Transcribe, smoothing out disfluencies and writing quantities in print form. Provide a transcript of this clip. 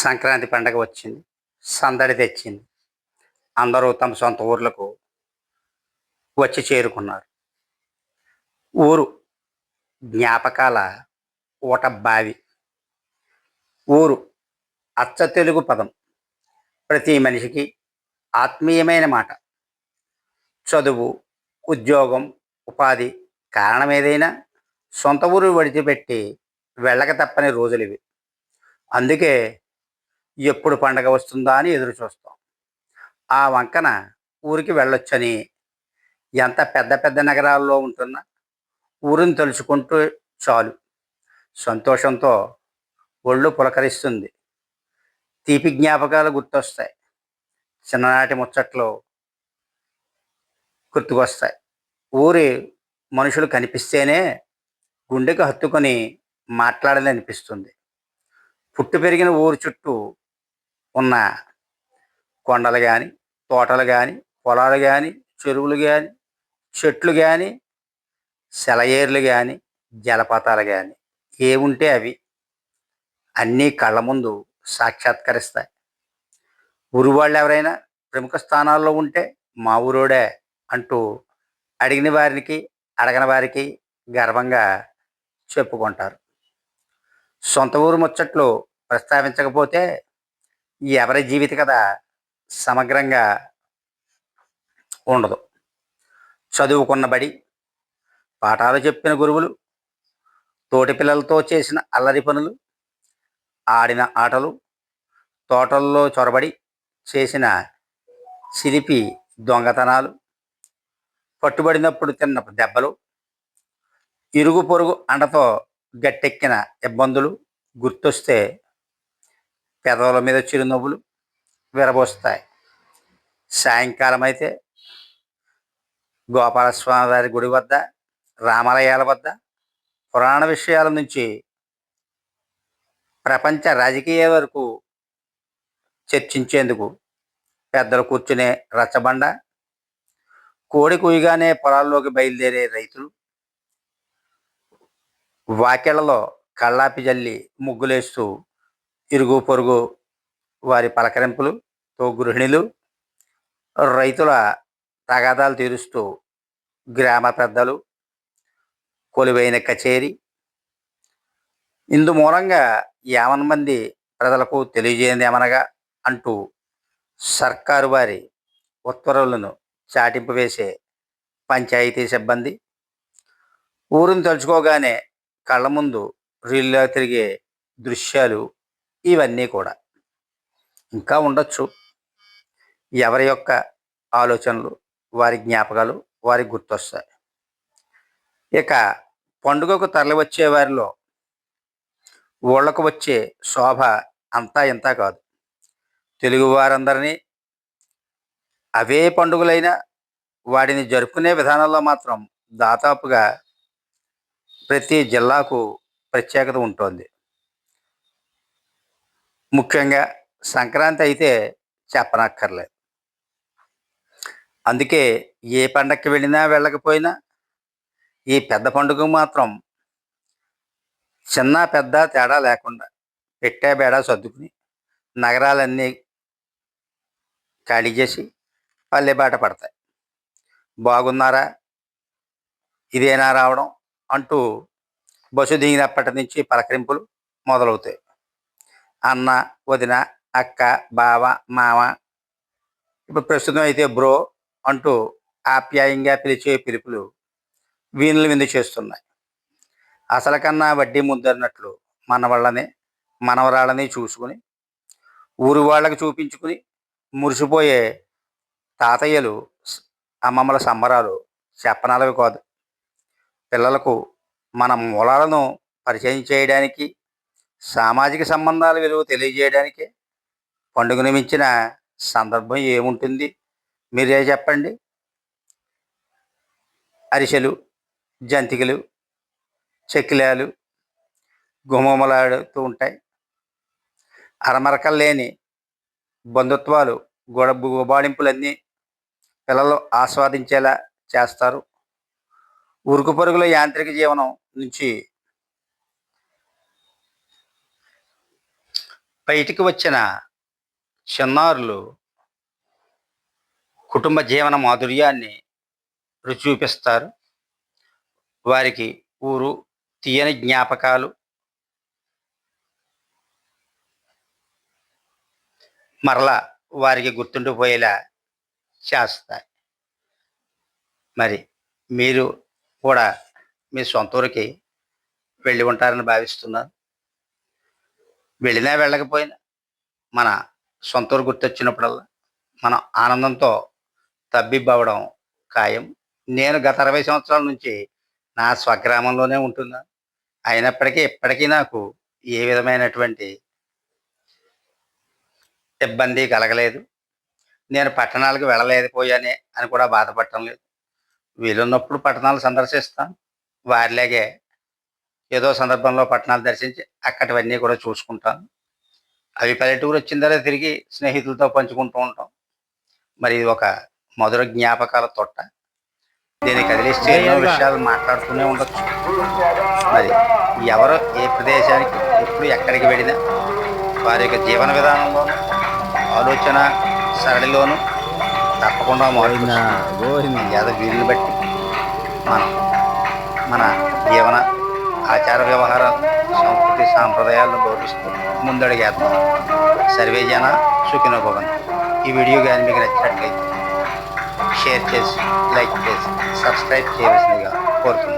సంక్రాంతి పండగ వచ్చింది. సందడి తెచ్చింది. అందరూ తమ సొంత ఊర్లకు వచ్చి చేరుకున్నారు. ఊరు జ్ఞాపకాల ఊట బావి. ఊరు అచ్చ తెలుగు పదం. ప్రతి మనిషికి ఆత్మీయమైన మాట. చదువు, ఉద్యోగం, ఉపాధి కారణమేదైనా సొంత ఊరు విడిచిపెట్టి వెళ్ళక తప్పని రోజులివి. అందుకే ఎప్పుడు పండగ వస్తుందా అని ఎదురు చూస్తాం. ఆ వంకన ఊరికి వెళ్ళొచ్చని ఎంత పెద్ద పెద్ద నగరాల్లో ఉంటున్నా ఊరిని తలుచుకుంటూ చాలు సంతోషంతో ఒళ్ళు పులకరిస్తుంది. తీపి జ్ఞాపకాలు గుర్తొస్తాయి. చిన్ననాటి ముచ్చట్లు గుర్తుకొస్తాయి. ఊరి మనుషులు కనిపిస్తేనే గుండెకు హత్తుకొని మాట్లాడాలనిపిస్తుంది. పుట్టి పెరిగిన ఊరు చుట్టూ ఉన్న కొండలు గాని, తోటలు గాని, పొలాలు గాని, చెరువులు గాని, చెట్లు గాని, సెలయేర్లు గాని, జలపాతాలు గాని ఏవుంటే అవి అన్నీ కళ్ళ ముందు సాక్షాత్కరిస్తాయి. ఊరు వాళ్ళు ఎవరైనా ప్రముఖ స్థానాల్లో ఉంటే మా ఊరోడే అంటూ అడిగిన వారికి, అడగని వారికి గర్వంగా చెప్పుకుంటారు. సొంత ఊరు ముచ్చట్లు ప్రస్తావించకపోతే ఎవరి జీవిత కథ సమగ్రంగా ఉండదు. చదువుకున్న బడి, పాఠాలు చెప్పిన గురువులు, తోటి పిల్లలతో చేసిన అల్లరి పనులు, ఆడిన ఆటలు, తోటల్లో చొరబడి చేసిన సిలిపి దొంగతనాలు, పట్టుబడినప్పుడు తిన్న దెబ్బలు, ఇరుగు పొరుగు అండతో గట్టెక్కిన ఇబ్బందులు గుర్తొస్తే పెదవుల మీద చిరునవ్వులు విరబోస్తాయి. సాయంకాలం అయితే గోపాలస్వామి వారి గుడి వద్ద, రామాలయాల వద్ద పురాణ విషయాల నుంచి ప్రపంచ రాజకీయ వరకు చర్చించేందుకు పెద్దలు కూర్చునే రచ్చబండ, కోడి కూయగానే పొలాల్లోకి బయలుదేరే రైతులు, వాకెళ్లలో కళ్ళాపి జల్లి ముగ్గులేస్తూ ఇరుగు పొరుగు వారి పలకరింపులతో గృహిణులు, రైతుల తగాదాలు తీరుస్తూ గ్రామ పెద్దలు కొలువైన కచేరీ. ఇందు మూలంగా యావన్ మంది ప్రజలకు తెలియజేయంది ఏమనగా అంటూ సర్కారు వారి ఉత్తర్వులను చాటింపు వేసే పంచాయతీ సిబ్బంది, ఊరిని తలుచుకోగానే కళ్ళ ముందు రీల్లా తిరిగే దృశ్యాలు ఇవన్నీ కూడా ఇంకా ఉండొచ్చు. ఎవరి యొక్క ఆలోచనలు, వారి జ్ఞాపకాలు వారికి గుర్తొస్తాయి. ఇక పండుగకు తరలివచ్చే వారిలో ఊళ్ళకు వచ్చే శోభ అంతా ఇంతా కాదు. తెలుగు వారందరినీ అవే పండుగలైనా వాటిని జరుపుకునే విధానంలో మాత్రం దాదాపుగా ప్రతి జిల్లాకు ప్రత్యేకత ఉంటుంది. ముఖ్యంగా సంక్రాంతి అయితే చెప్పనక్కర్లేదు. అందుకే ఏ పండక్కి వెళ్ళినా వెళ్ళకపోయినా ఈ పెద్ద పండుగ మాత్రం చిన్న పెద్ద తేడా లేకుండా పెట్టే బేడా సర్దుకుని నగరాలన్నీ ఖాళీ చేసి పల్లె బాట పడతాయి. బాగున్నారా, ఇదేనా రావడం అంటూ బస్సు దిగినప్పటి నుంచి పలకరింపులు మొదలవుతాయి. అన్న, వదిన, అక్క, బావ, మామ, ఇప్పుడు ప్రస్తుతం అయితే బ్రో అంటూ ఆప్యాయంగా పిలిచే పిలుపులు వీణులు విందు చేస్తున్నాయి. అసలు కన్నా వడ్డీ ముద్దన్నట్లు మనవాళ్ళని మనవరాళ్ళని చూసుకుని ఊరు వాళ్ళకి చూపించుకుని మురిసిపోయే తాతయ్యలు, అమ్మమ్మల సంబరాలు చెప్పనాలవి కాదు. పిల్లలకు మన మూలాలను పరిచయం చేయడానికి, సామాజిక సంబంధాల విలువ తెలియజేయడానికి పండుగను మించిన సందర్భం ఏముంటుంది? మీరే చెప్పండి. అరిసెలు, జంతికలు, చెక్కిలాలు గుమగుమలాడుతూ ఉంటాయి. అరమరకలు లేని బంధుత్వాలు, గుబాళింపులన్నీ పిల్లలు ఆస్వాదించేలా చేస్తారు. ఉరుకు పరుగుల యాంత్రిక జీవనం నుంచి బయటికి వచ్చిన చిన్నారులు కుటుంబ జీవన మాధుర్యాన్ని రుచి చూపిస్తారు. వారికి ఊరు తీయని జ్ఞాపకాలు మరలా వారికి గుర్తుండిపోయేలా చేస్తాయి. మరి మీరు కూడా మీ సొంత ఊరికి వెళ్ళి ఉంటారని భావిస్తున్నాను. వెళ్ళినా వెళ్ళకపోయినా మన సొంత ఊరు గుర్తొచ్చినప్పుడల్లా మనం ఆనందంతో తబ్బిబ్బవడం ఖాయం. నేను గత 60 సంవత్సరాల నుంచి నా స్వగ్రామంలోనే ఉంటున్నాను. అయినప్పటికీ ఇప్పటికీ నాకు ఏ విధమైనటువంటి ఇబ్బంది కలగలేదు. నేను పట్టణాలకు వెళ్ళలేకపోయానే అని కూడా బాధపడటం లేదు. వీలున్నప్పుడు పట్టణాలు సందర్శిస్తాను. వారిలాగే ఏదో సందర్భంలో పట్టణాలు దర్శించి అక్కడివన్నీ కూడా చూసుకుంటాను. అవి పల్లెటూరు వచ్చిన తర్వాత తిరిగి స్నేహితులతో పంచుకుంటూ ఉంటాం. మరి ఇది ఒక మధుర జ్ఞాపకాల తొట్ట. దీన్ని కదిలిస్తే ఎన్నో విషయాలు మాట్లాడుతూనే ఉండొచ్చు. మరి ఎవరు ఏ ప్రదేశానికి ఎప్పుడు ఎక్కడికి వెళ్ళినా వారి యొక్క జీవన విధానంలోనూ ఆలోచన సరళిలోనూ తప్పకుండా ఏదో వీలుని బట్టి మనం మన జీవన ఆచార వ్యవహారాలు సంస్కృతి సాంప్రదాయాలను గౌరవిస్తూ ముందడుగేద్దాం. సర్వే జన సుఖినో భవంతు. ఈ వీడియో కానీ మీకు నచ్చినట్లయితే షేర్ చేసి లైక్ చేసి సబ్స్క్రైబ్ చేయవలసిందిగా కోరుతున్నాను.